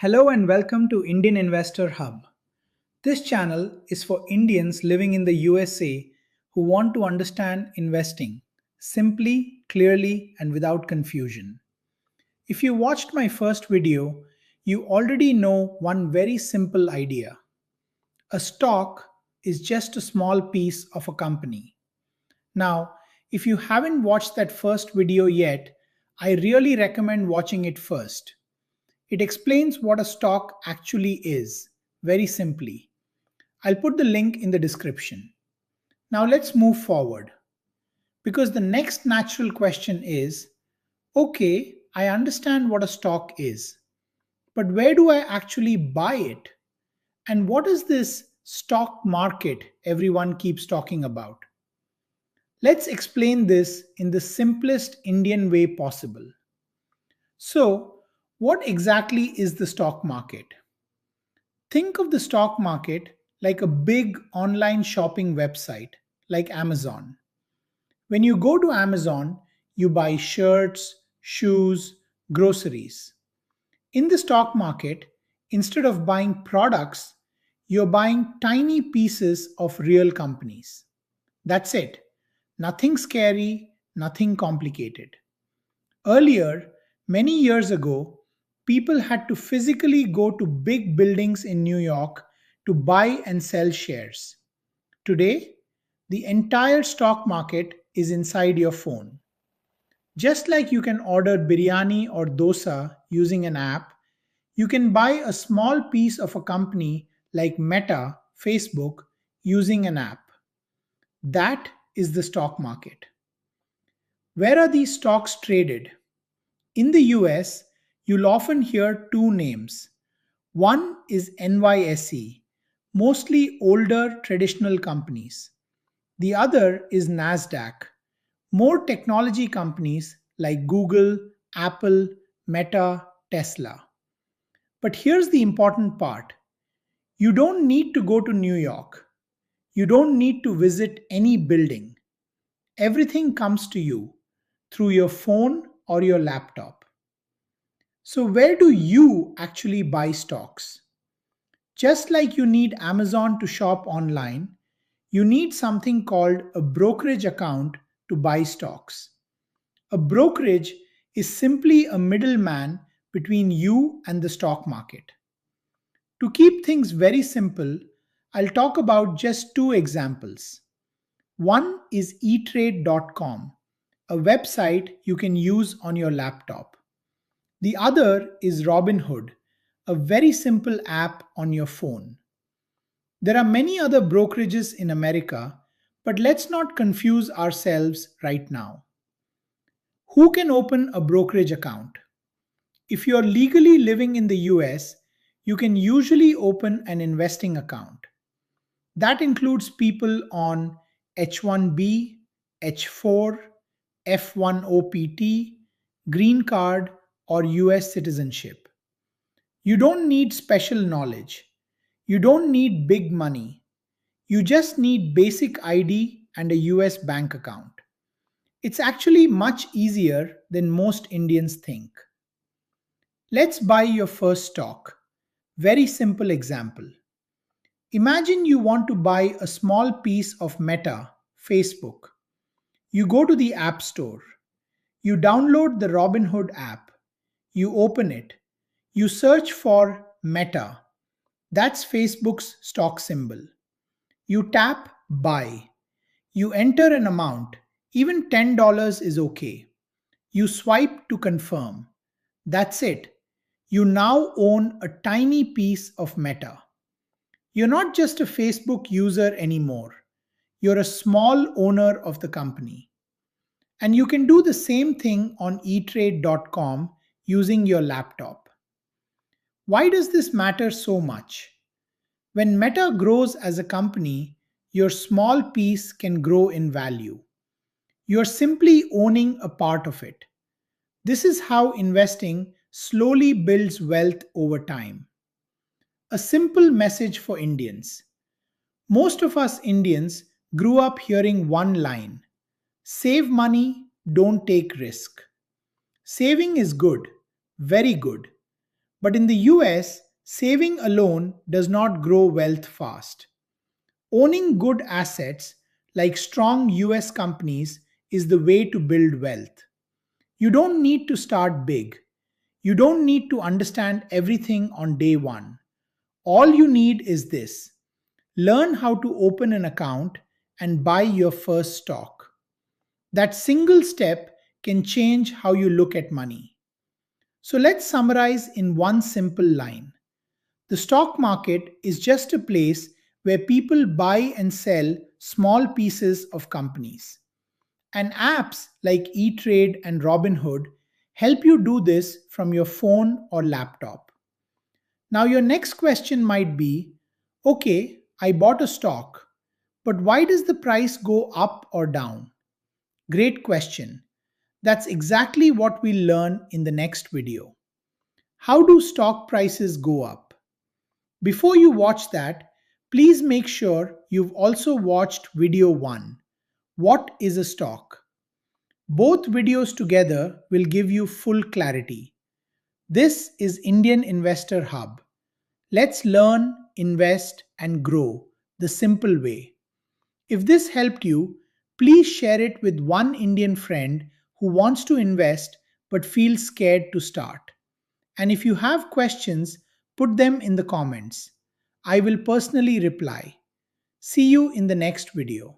Hello and welcome to Indian Investor Hub. This channel is for Indians living in the USA who want to understand investing simply, clearly, and without confusion. If you watched my first video, you already know one very simple idea. A stock is just a small piece of a company. Now, if you haven't watched that first video yet, I really recommend watching it first. It explains what a stock actually is, very simply. I'll put the link in the description. Now let's move forward. Because the next natural question is, okay, I understand what a stock is, but where do I actually buy it? And what is this stock market everyone keeps talking about? Let's explain this in the simplest Indian way possible. So, what exactly is the stock market? Think of the stock market like a big online shopping website like Amazon. When you go to Amazon, you buy shirts, shoes, groceries. In the stock market, instead of buying products, you're buying tiny pieces of real companies. That's it. Nothing scary, nothing complicated. Earlier, many years ago, people had to physically go to big buildings in New York to buy and sell shares. Today, the entire stock market is inside your phone. Just like you can order biryani or dosa using an app, you can buy a small piece of a company like Meta, Facebook, using an app. That is the stock market. Where are these stocks traded? In the US, you'll often hear two names. One is NYSE, mostly older traditional companies. The other is NASDAQ, more technology companies like Google, Apple, Meta, Tesla. But here's the important part. You don't need to go to New York. You don't need to visit any building. Everything comes to you through your phone or your laptop. So, where do you actually buy stocks? Just like you need Amazon to shop online, you need something called a brokerage account to buy stocks. A brokerage is simply a middleman between you and the stock market. To keep things very simple, I'll talk about just two examples. One is eTrade.com, a website you can use on your laptop. The other is Robinhood, a very simple app on your phone. There are many other brokerages in America, but let's not confuse ourselves right now. Who can open a brokerage account? If you're legally living in the US, you can usually open an investing account. That includes people on H1B, H4, F1 OPT, green card, or US citizenship. You don't need special knowledge. You don't need big money. You just need basic ID and a US bank account. It's actually much easier than most Indians think. Let's buy your first stock. Very simple example. Imagine you want to buy a small piece of Meta, Facebook. You go to the App Store. You download the Robinhood app. You open it. You search for Meta. That's Facebook's stock symbol. You tap Buy. You enter an amount. Even $10 is okay. You swipe to confirm. That's it. You now own a tiny piece of Meta. You're not just a Facebook user anymore. You're a small owner of the company. And you can do the same thing on eTrade.com using your laptop. Why does this matter so much? When Meta grows as a company, your small piece can grow in value. You're simply owning a part of it. This is how investing slowly builds wealth over time. A simple message for Indians. Most of us Indians grew up hearing one line: save money, don't take risk. Saving is good, very good. But in the US, saving alone does not grow wealth fast. Owning good assets like strong US companies is the way to build wealth. You don't need to start big. You don't need to understand everything on day one. All you need is this: learn how to open an account and buy your first stock. That single step can change how you look at money. So let's summarize in one simple line. The stock market is just a place where people buy and sell small pieces of companies. And apps like E TRADE and Robinhood help you do this from your phone or laptop. Now, your next question might be, okay, I bought a stock, but why does the price go up or down? Great question. That's exactly what we'll learn in the next video. How do stock prices go up? Before you watch that, please make sure you've also watched video 1. What is a stock? Both videos together will give you full clarity. This is Indian Investor Hub. Let's learn, invest, and grow the simple way. If this helped you, please share it with one Indian friend who wants to invest but feels scared to start. And if you have questions, put them in the comments. I will personally reply. See you in the next video.